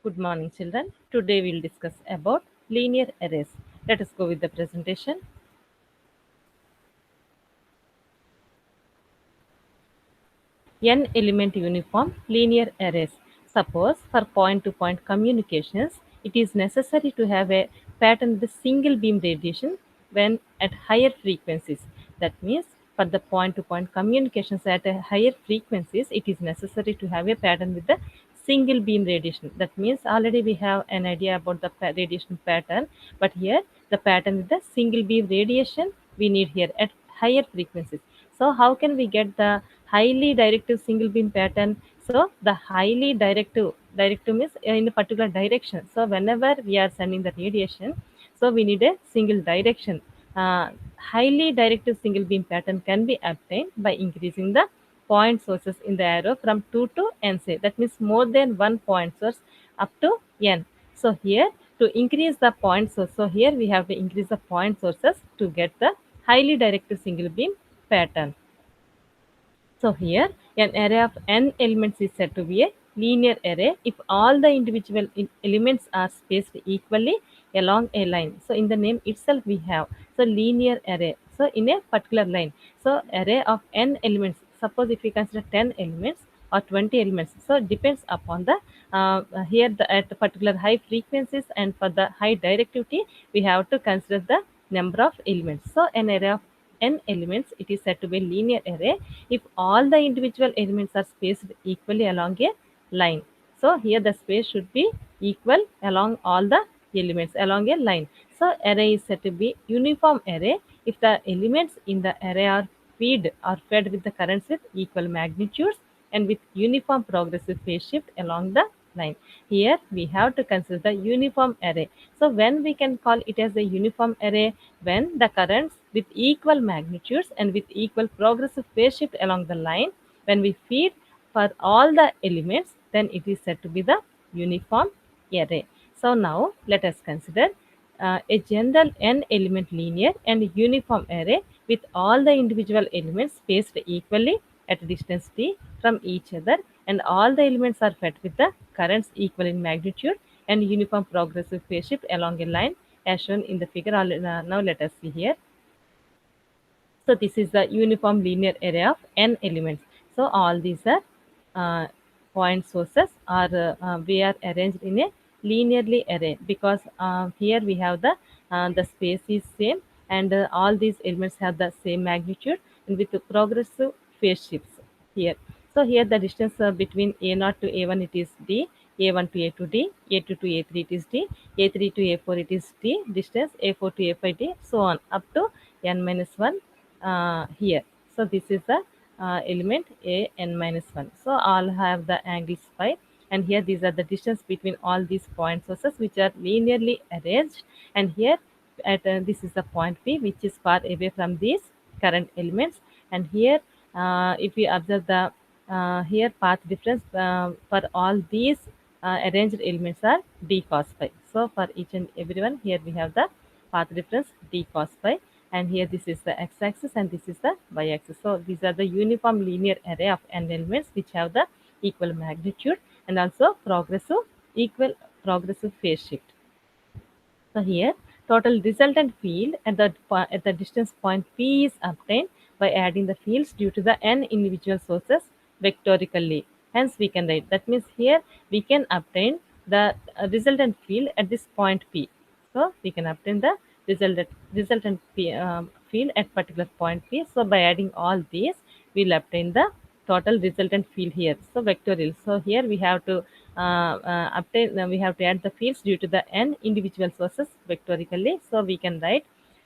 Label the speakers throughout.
Speaker 1: Good morning, children. Today we'll discuss about linear arrays. Let us go with the presentation. N element uniform linear arrays. Suppose for point to point communications, it is necessary to have a pattern with single beam radiation when at higher frequencies. That means for the point to point communications at a higher frequencies, it is necessary to have a pattern with the single beam radiation. That means already we have an idea about the radiation pattern, but here the pattern with the single beam radiation we need here at higher frequencies. So how can we get the highly directive single beam pattern? So the highly directive means in a particular direction. So whenever we are sending the radiation, so we need a single direction. Highly directive single beam pattern can be obtained by increasing the point sources in the arrow from 2 to n. Say that means more than one point source up to n. So here to increase the point source, so here we have to increase the point sources to get the highly directive single beam pattern. So here an array of n elements is said to be a linear array if all the individual elements are spaced equally along a line. So in the name itself we have so linear array. So in a particular line. So array of n elements. Suppose if we consider 10 elements or 20 elements. So it depends upon the here at the particular high frequencies and for the high directivity we have to consider the number of elements. So an array of n elements, it is said to be a linear array if all the individual elements are spaced equally along a line. So here the space should be equal along all the elements along a line. So array is said to be uniform array if the elements in the array are fed with the currents with equal magnitudes and with uniform progressive phase shift along the line. Here we have to consider the uniform array. So when we can call it as a uniform array, when the currents with equal magnitudes and with equal progressive phase shift along the line, when we feed for all the elements, then it is said to be the uniform array. So now let us consider a general n element linear and uniform array with all the individual elements spaced equally at a distance t from each other, and all the elements are fed with the currents equal in magnitude and uniform progressive phase shift along a line as shown in the figure. Now let us see here. So this is the uniform linear array of n elements. So all these are uh, point sources are we are arranged in a linearly array because here we have the space is same and all these elements have the same magnitude and with the progressive phase shifts here. So here the distance between A0 to A1 it is D, A1 to A2 D, A2 to A3 it is D, A3 to A4 it is D, distance A4 to A5 D, so on up to n minus 1 here. So this is the element a n minus 1. So all have the angles phi, and here these are the distance between all these point sources which are linearly arranged, and here at this is the point P which is far away from these current elements, and here if we observe the here path difference for all these arranged elements are d cos phi. So for each and everyone here we have the path difference d cos phi, and here this is the x-axis and this is the y-axis. So these are the uniform linear array of n elements which have the equal magnitude and also equal progressive phase shift. So here total resultant field at the distance point P is obtained by adding the fields due to the n individual sources vectorically. Hence we can write that means here we can obtain the resultant field at this point P. So we can obtain the resultant field at particular point P. So by adding all these, we'll obtain the total resultant field here. So vectorial. So here we have to we have to add the fields due to the n individual sources vectorically. So we can write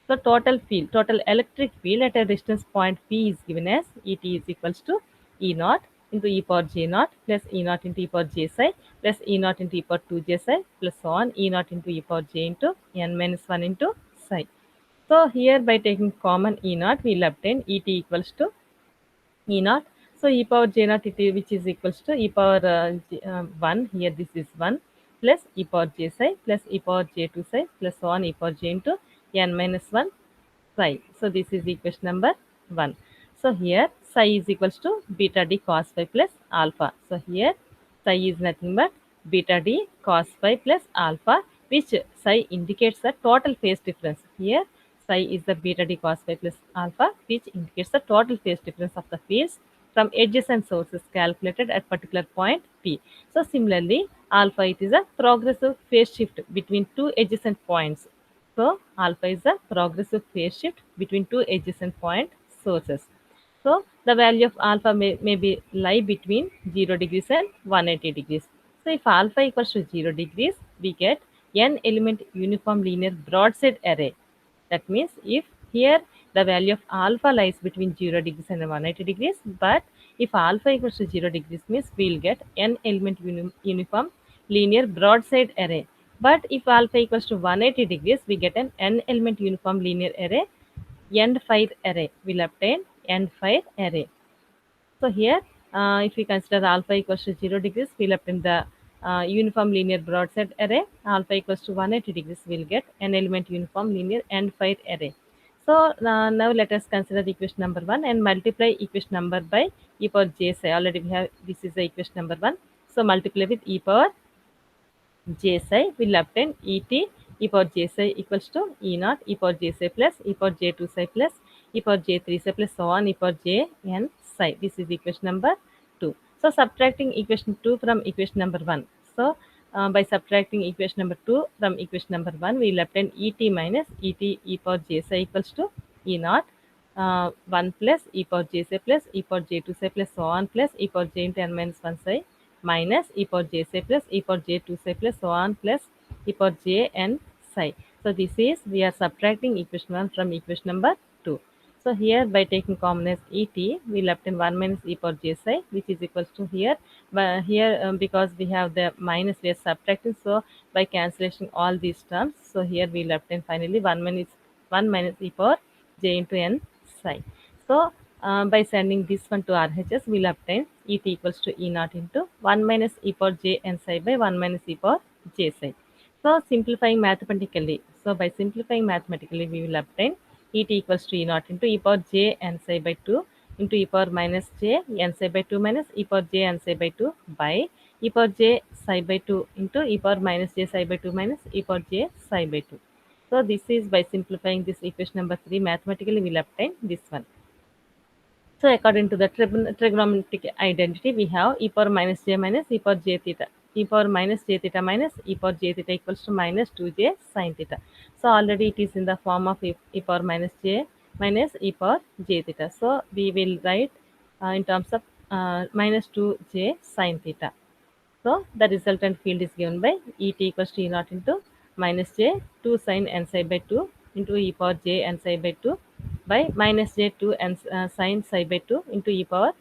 Speaker 1: the total electric field at a distance point P is given as Et is equals to E naught into e power j naught plus E naught into e power j psi plus E naught into e power 2 j psi plus so on E naught into e power j into n minus 1 into psi. So here by taking common E naught, we will obtain Et equals to E naught. So e power j naught which is equals to e power 1, here this is 1 plus e power j psi plus e power j2 psi plus so on e power j into n minus 1 psi. So this is equation number 1. So here psi is equals to beta d cos phi plus alpha. So here psi is nothing but beta d cos phi plus alpha, which psi indicates the total phase difference. Here psi is the beta d cos phi plus alpha, which indicates the total phase difference of the fields from edges and sources calculated at particular point P. So similarly, alpha, it is a progressive phase shift between two adjacent points. So alpha is the progressive phase shift between two adjacent point sources. So the value of alpha may be lie between 0 degrees and 180 degrees. So if alpha equals to 0 degrees, we get n element uniform linear broadside array. That means if here the value of alpha lies between 0 degrees and 180 degrees, but if alpha equals to 0 degrees means we will get n element uniform linear broadside array. But if alpha equals to 180 degrees, we get an n element uniform linear array end fire array. Will obtain end fire array. So here, if we consider alpha equals to 0 degrees, we'll obtain the uniform linear broadside array. Alpha equals to 180 degrees, we'll get an element uniform linear end fire array. So now let us consider the equation number 1 and multiply equation number by e power j psi. Already we have, this is the equation number 1. So multiply with e power j psi, will obtain et e power j psi equals to e naught e power j psi plus e power j 2 psi plus e power j 3 psi plus so on e power j n psi. This is equation number 2. So subtracting equation 2 from equation number 1. So by subtracting equation number 2 from equation number 1, we will obtain et minus et e power j psi equals to e naught 1 plus e power j psi plus e power j 2 psi plus so on plus e power j into n minus 1 psi minus e power j psi plus e power j 2 psi plus so on plus e power j n psi. So this is, we are subtracting equation 1 from equation number 2. So here by taking common as et, we will obtain 1 minus e power j psi, which is equals to here. But here because we have the minus, we are subtracting. So by cancellation all these terms, so here we will obtain finally 1 minus e power j into n psi. So by sending this one to RHS, we will obtain et equals to e naught into 1 minus e power j n psi by 1 minus e power j psi. So simplifying mathematically, so by simplifying mathematically, we will obtain et equals to e naught into e power j n psi by 2 into e power minus j n psi by 2 minus e power j n psi by 2 by e power j psi by 2 into e power minus j psi by 2 minus e power j psi by 2. So this is by simplifying this equation number 3 mathematically, we will obtain this one. So according to the trigonometric identity, we have e power minus j minus e power j theta. E power minus j theta minus e power j theta equals to minus 2j sin theta. So already it is in the form of e power minus j minus e power j theta. So we will write in terms of minus 2j sin theta. So the resultant field is given by et equals to e naught into minus j 2 sin n psi by 2 into e power j n psi by 2 by minus j 2 n sin psi by 2 into e power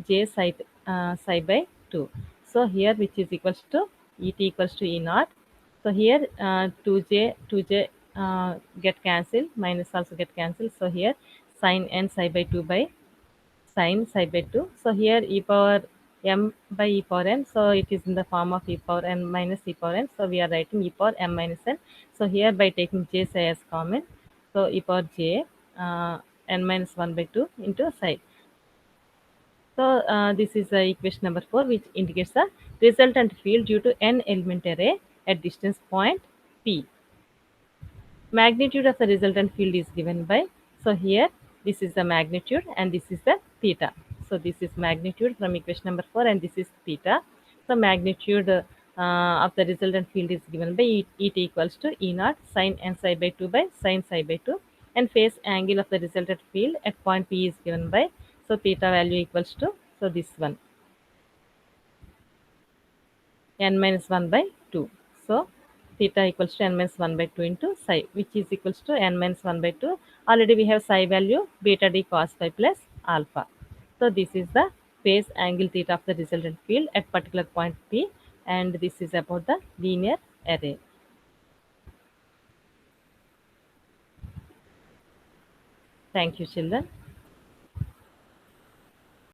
Speaker 1: j psi by 2. So here which is equals to et equals to e naught. So here 2j get cancelled, minus also get cancelled. So here sin n psi by 2 by sin psi by 2. So here e power m by e power n. So it is in the form of e power n minus e power n. So we are writing e power m minus n. So here by taking j psi as common, so e power j n minus 1 by 2 into psi. So this is equation number 4, which indicates the resultant field due to n element array at distance point P. Magnitude of the resultant field is given by, so here this is the magnitude and this is the theta. So this is magnitude from equation number 4 and this is theta. So magnitude of the resultant field is given by et equals to e naught sin n psi by 2 by sin psi by 2, and phase angle of the resultant field at point P is given by, so theta value equals to, so this one n minus 1 by 2. So theta equals to n minus 1 by 2 into psi, which is equals to n minus 1 by 2. Already we have psi value beta d cos phi plus alpha. So this is the phase angle theta of the resultant field at particular point P, and this is about the linear array. Thank you, children.